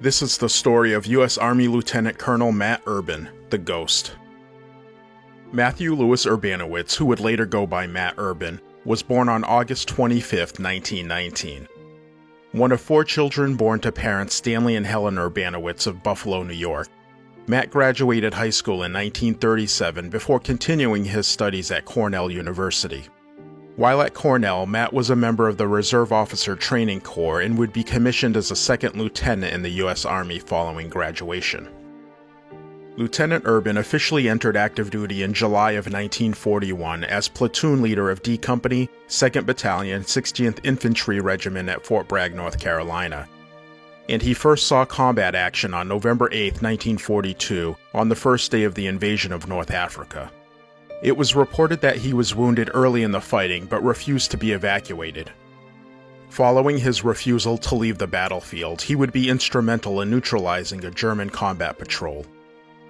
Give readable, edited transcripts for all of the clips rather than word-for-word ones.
This is the story of U.S. Army Lieutenant Colonel Matt Urban, the Ghost. Matthew Louis Urbanowitz, who would later go by Matt Urban, was born on August 25, 1919. One of four children born to parents Stanley and Helen Urbanowitz of Buffalo, New York, Matt graduated high school in 1937 before continuing his studies at Cornell University. While at Cornell, Matt was a member of the Reserve Officer Training Corps and would be commissioned as a second lieutenant in the U.S. Army following graduation. Lieutenant Urban officially entered active duty in July of 1941 as platoon leader of D Company, 2nd Battalion, 60th Infantry Regiment at Fort Bragg, North Carolina. And he first saw combat action on November 8, 1942, on the first day of the invasion of North Africa. It was reported that he was wounded early in the fighting but refused to be evacuated. Following his refusal to leave the battlefield, he would be instrumental in neutralizing a German combat patrol.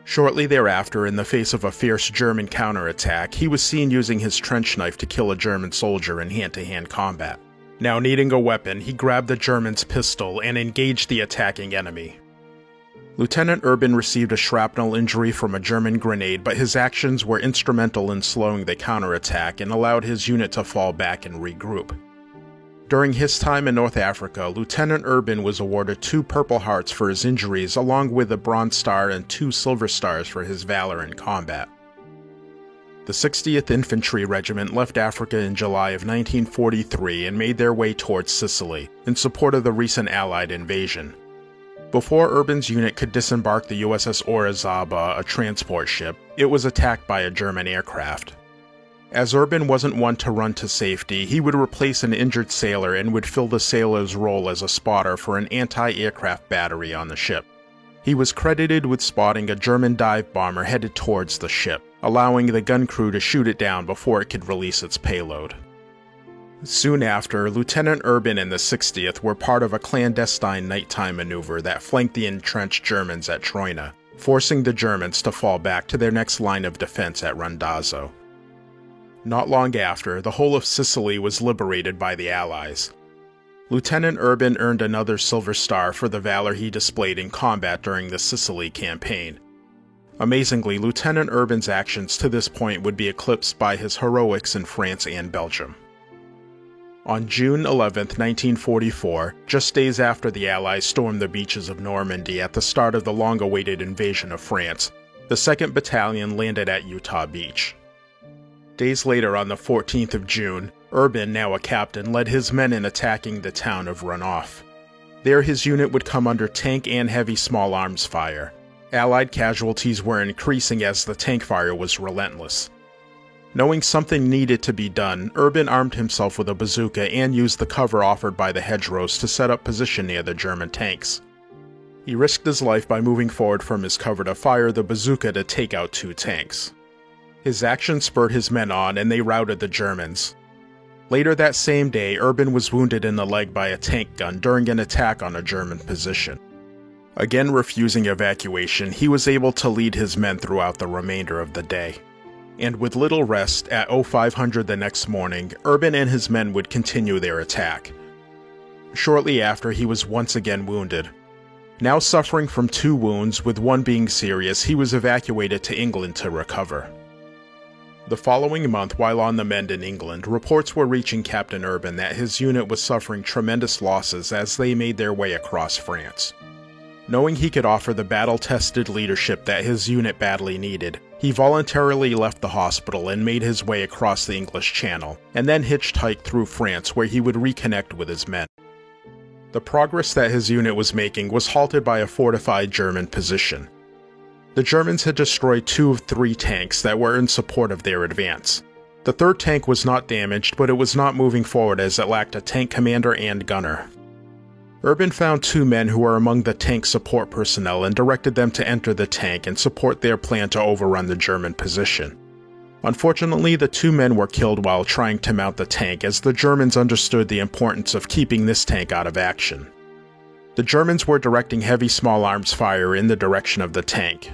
Shortly thereafter, in the face of a fierce German counterattack, he was seen using his trench knife to kill a German soldier in hand-to-hand combat. Now needing a weapon, he grabbed the German's pistol and engaged the attacking enemy. Lieutenant Urban received a shrapnel injury from a German grenade, but his actions were instrumental in slowing the counterattack and allowed his unit to fall back and regroup. During his time in North Africa, Lieutenant Urban was awarded 2 Purple Hearts for his injuries, along with a Bronze Star and 2 Silver Stars for his valor in combat. The 60th Infantry Regiment left Africa in July of 1943 and made their way towards Sicily, in support of the recent Allied invasion. Before Urban's unit could disembark the USS Orizaba, a transport ship, it was attacked by a German aircraft. As Urban wasn't one to run to safety, he would replace an injured sailor and would fill the sailor's role as a spotter for an anti-aircraft battery on the ship. He was credited with spotting a German dive bomber headed towards the ship, allowing the gun crew to shoot it down before it could release its payload. Soon after, Lieutenant Urban and the 60th were part of a clandestine nighttime maneuver that flanked the entrenched Germans at Troina, forcing the Germans to fall back to their next line of defense at Randazzo. Not long after, the whole of Sicily was liberated by the Allies. Lieutenant Urban earned another Silver Star for the valor he displayed in combat during the Sicily campaign. Amazingly, Lieutenant Urban's actions to this point would be eclipsed by his heroics in France and Belgium. On June 11, 1944, just days after the Allies stormed the beaches of Normandy at the start of the long-awaited invasion of France, the 2nd Battalion landed at Utah Beach. Days later, on the 14th of June, Urban, now a captain, led his men in attacking the town of Runoff. There his unit would come under tank and heavy small arms fire. Allied casualties were increasing as the tank fire was relentless. Knowing something needed to be done, Urban armed himself with a bazooka and used the cover offered by the hedgerows to set up position near the German tanks. He risked his life by moving forward from his cover to fire the bazooka to take out 2 tanks. His action spurred his men on and they routed the Germans. Later that same day, Urban was wounded in the leg by a tank gun during an attack on a German position. Again refusing evacuation, he was able to lead his men throughout the remainder of the day. And with little rest, at 0500 the next morning, Urban and his men would continue their attack. Shortly after, he was once again wounded. Now suffering from 2 wounds, with one being serious, he was evacuated to England to recover. The following month, while on the mend in England, reports were reaching Captain Urban that his unit was suffering tremendous losses as they made their way across France. Knowing he could offer the battle-tested leadership that his unit badly needed, he voluntarily left the hospital and made his way across the English Channel, and then hitchhiked through France where he would reconnect with his men. The progress that his unit was making was halted by a fortified German position. The Germans had destroyed 2 of 3 tanks that were in support of their advance. The 3rd tank was not damaged, but it was not moving forward as it lacked a tank commander and gunner. Urban found 2 men who were among the tank support personnel and directed them to enter the tank and support their plan to overrun the German position. Unfortunately, the 2 men were killed while trying to mount the tank as the Germans understood the importance of keeping this tank out of action. The Germans were directing heavy small arms fire in the direction of the tank.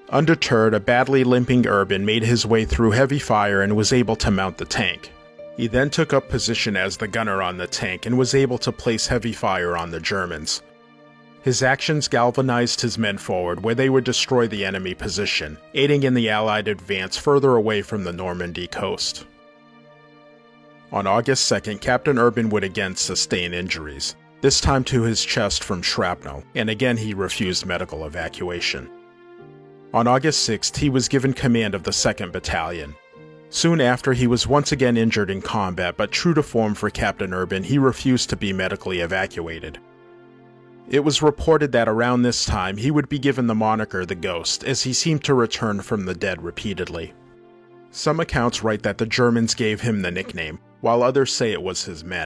Undeterred, a badly limping Urban made his way through heavy fire and was able to mount the tank. He then took up position as the gunner on the tank and was able to place heavy fire on the Germans. His actions galvanized his men forward, where they would destroy the enemy position, aiding in the Allied advance further away from the Normandy coast. On August 2nd, Captain Urban would again sustain injuries, this time to his chest from shrapnel, and again he refused medical evacuation. On August 6th, he was given command of the 2nd Battalion. Soon after, he was once again injured in combat, but true to form for Captain Urban, he refused to be medically evacuated. It was reported that around this time, he would be given the moniker the Ghost, as he seemed to return from the dead repeatedly. Some accounts write that the Germans gave him the nickname, while others say it was his men.